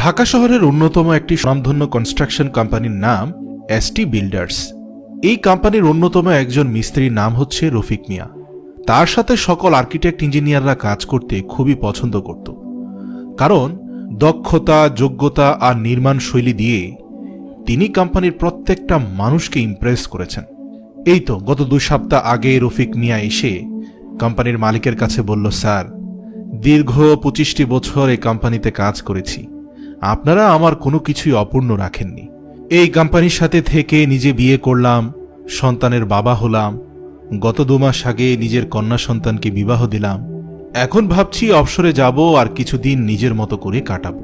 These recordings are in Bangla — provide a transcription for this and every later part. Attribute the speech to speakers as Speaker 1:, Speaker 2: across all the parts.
Speaker 1: ঢাকা শহরের অন্যতম একটি স্বনামধন্য কনস্ট্রাকশন কোম্পানির নাম এসটি বিল্ডার্স। এই কোম্পানির অন্যতম একজন মিস্ত্রির নাম হচ্ছে রফিক মিয়া। তার সাথে সকল আর্কিটেক্ট ইঞ্জিনিয়াররা কাজ করতে খুবই পছন্দ করত, কারণ দক্ষতা, যোগ্যতা আর নির্মাণ শৈলী দিয়ে তিনি কোম্পানির প্রত্যেকটা মানুষকে ইমপ্রেস করেছেন। এই তো গত 2 সপ্তাহ আগে রফিক মিয়া এসে কোম্পানির মালিকের কাছে বলল, স্যার, দীর্ঘ 25টি বছর এই কোম্পানিতে কাজ করেছি, আপনারা আমার কোনো কিছুই অপূর্ণ রাখেননি। এই কোম্পানির সাথে থেকে নিজে বিয়ে করলাম, সন্তানের বাবা হলাম, গত 2 মাস আগে নিজের কন্যা সন্তানকে বিবাহ দিলাম। এখন ভাবছি অবসরে যাব আর কিছুদিন নিজের মতো করে কাটাবো।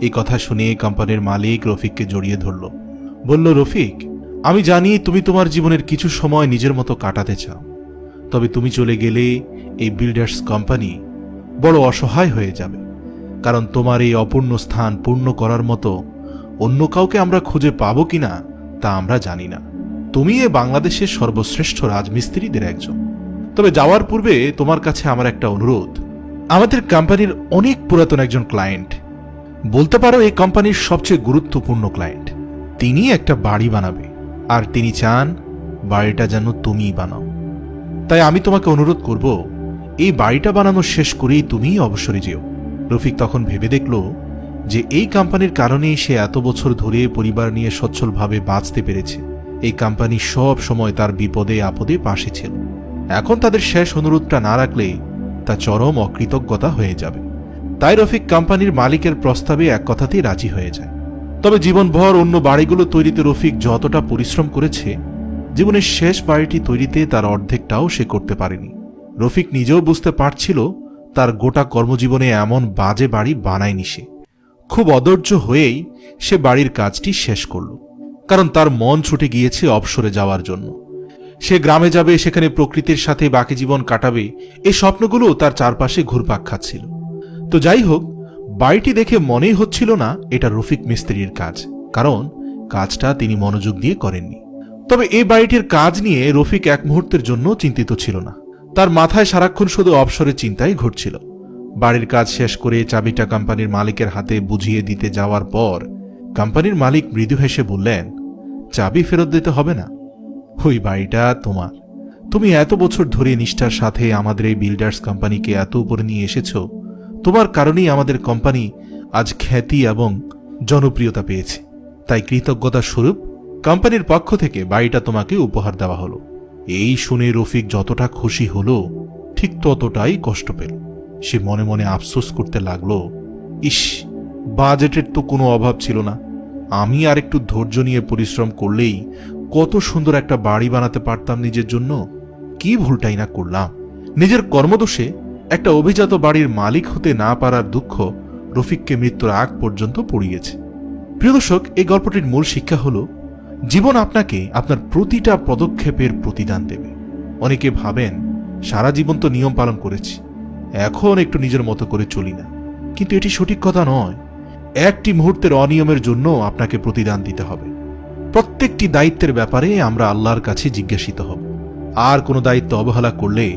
Speaker 1: এই কথা শুনে কোম্পানির মালিক রফিককে জড়িয়ে ধরল, বলল, রফিক, আমি জানি তুমি তোমার জীবনের কিছু সময় নিজের মতো কাটাতে চাও, তবে তুমি চলে গেলে এই বিল্ডার্স কোম্পানি বড় অসহায় হয়ে যাবে, কারণ তোমার এই অপূর্ণ স্থান পূর্ণ করার মতো অন্য কাউকে আমরা খুঁজে পাবো কিনা তা আমরা জানি না। তুমি এ বাংলাদেশের সর্বশ্রেষ্ঠ রাজমিস্ত্রিদের একজন। তবে যাওয়ার পূর্বে তোমার কাছে আমার একটা অনুরোধ। আমাদের কোম্পানির অনেক পুরাতন একজন ক্লায়েন্ট, বলতে পারো এই কোম্পানির সবচেয়ে গুরুত্বপূর্ণ ক্লায়েন্ট, তিনি একটা বাড়ি বানাবে, আর তিনি চান বাড়িটা যেন তুমিই বানাও। তাই আমি তোমাকে অনুরোধ করব, এই বাড়িটা বানানো শেষ করেই তুমিই অবসরে যেও। রফিক তখন ভেবে দেখল যে এই কোম্পানির কারণেই সে এত বছর ধরে পরিবার নিয়ে সচ্ছলভাবে বাঁচতে পেরেছে। এই কোম্পানি সব সময় তার বিপদে আপদে পাশে ছিল। এখন তাদের শেষ অনুরোধটা না রাখলে তা চরম অকৃতজ্ঞতা হয়ে যাবে। তাই রফিক কোম্পানির মালিকের প্রস্তাবে এক কথাতেই রাজি হয়ে যায়। তবে জীবনভর অন্য বাড়িগুলো তৈরিতে রফিক যতটা পরিশ্রম করেছে, জীবনের শেষ বাড়িটি তৈরিতে তার অর্ধেকটাও সে করতে পারেনি। রফিক নিজেও বুঝতে পারছিল তার গোটা কর্মজীবনে এমন বাজে বাড়ি বানায়নি সে। খুব অধৈর্য হয়েই সে বাড়ির কাজটি শেষ করল, কারণ তার মন ছুটে গিয়েছে অবসরে যাওয়ার জন্য। সে গ্রামে যাবে, সেখানে প্রকৃতির সাথে বাকি জীবন কাটাবে, এই স্বপ্নগুলো তার চারপাশে ঘুরপাক খাচ্ছিল। তো যাই হোক, বাড়িটি দেখে মনেই হচ্ছিল না এটা রফিক মিস্ত্রির কাজ, কারণ কাজটা তিনি মনোযোগ দিয়ে করেননি। তবে এই বাড়িটির কাজ নিয়ে রফিক এক মুহূর্তের জন্য চিন্তিত ছিল না। তার মাথায় সারাক্ষণ শুধু অবসরের চিন্তাই ঘুরছিল। বাড়ির কাজ শেষ করে চাবিটা কোম্পানির মালিকের হাতে বুঝিয়ে দিতে যাওয়ার পর কোম্পানির মালিক মৃদু হেসে বললেন, চাবি ফেরত দিতে হবে না, ওই বাড়িটা তোমার। তুমি এত বছর ধরে নিষ্ঠার সাথে আমাদের এই বিল্ডার্স কোম্পানিকে এত উপরে নিয়ে এসেছ, তোমার কারণেই আমাদের কোম্পানি আজ খ্যাতি এবং জনপ্রিয়তা পেয়েছে। তাই কৃতজ্ঞতা স্বরূপ কোম্পানির পক্ষ থেকে বাড়িটা তোমাকে উপহার দেওয়া হলো। এই শুনে রফিক যতটা খুশি হলো, ঠিক ততটাই কষ্ট পেল। সে মনে মনে আফসোস করতে লাগলো, ইস, বাজেটের তো কোনো অভাব ছিল না, আমি আর একটু ধৈর্য নিয়ে পরিশ্রম করলেই কত সুন্দর একটা বাড়ি বানাতে পারতাম নিজের জন্য। কি ভুলটাই না করলাম। নিজের কর্মদোষে একটা অভিজাত বাড়ির মালিক হতে না পারার দুঃখ রফিককে মৃত্যুর আগ পর্যন্ত পড়িয়েছে। প্রিয় দর্শক, এই গল্পটির মূল শিক্ষা হলো, জীবন আপনাকে আপনার প্রতিটা পদক্ষেপের প্রতিদান দেবে। অনেকে ভাবেন, সারা জীবন তো নিয়ম পালন করেছি, এখন একটু নিজের মতো করে চলি না, কিন্তু এটি সঠিক কথা নয়। একটি মুহূর্তের অনিয়মের জন্য আপনাকে প্রতিদান দিতে হবে। প্রত্যেকটি দায়িত্বের ব্যাপারে আমরা আল্লাহর কাছে জিজ্ঞাসিত হব। আর কোনো দায়িত্ব অবহেলা করলে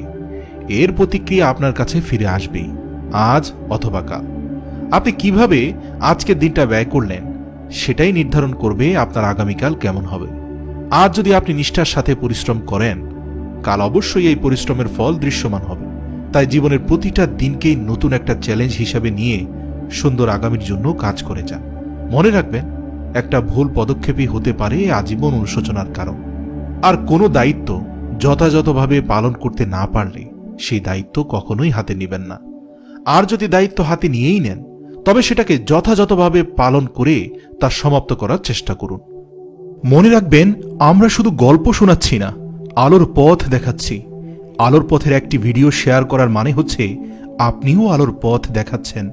Speaker 1: এর প্রতিক্রিয়া আপনার কাছে ফিরে আসবেই, আজ অথবা কাল। আপনি কিভাবে আজকের দিনটা ব্যয় করলেন, সেটাই নির্ধারণ করবে আপনার আগামীকাল কেমন হবে। আজ যদি আপনি নিষ্ঠার সাথে পরিশ্রম করেন, কাল অবশ্যই এই পরিশ্রমের ফল দৃশ্যমান হবে। তাই জীবনের প্রতিটা দিনকেই নতুন একটা চ্যালেঞ্জ হিসাবে নিয়ে সুন্দর আগামীর জন্য কাজ করে যান। মনে রাখবেন, একটা ভুল পদক্ষেপই হতে পারে আজীবন অনুশোচনার কারণ। আর কোনো দায়িত্ব যথাযথভাবে পালন করতে না পারলে সেই দায়িত্ব কখনোই হাতে নেবেন না। আর যদি দায়িত্ব হাতে নিয়েই নেন, তবে সেটাকে যথাযথভাবে পালন করে তা সমাপ্ত করার চেষ্টা করুন। মনে রাখবেন, আমরা শুধু গল্প শোনাচ্ছি না, আলোর পথ দেখাচ্ছি। আলোর পথের একটি ভিডিও শেয়ার করার মানে হচ্ছে আপনিও আলোর পথ দেখাচ্ছেন।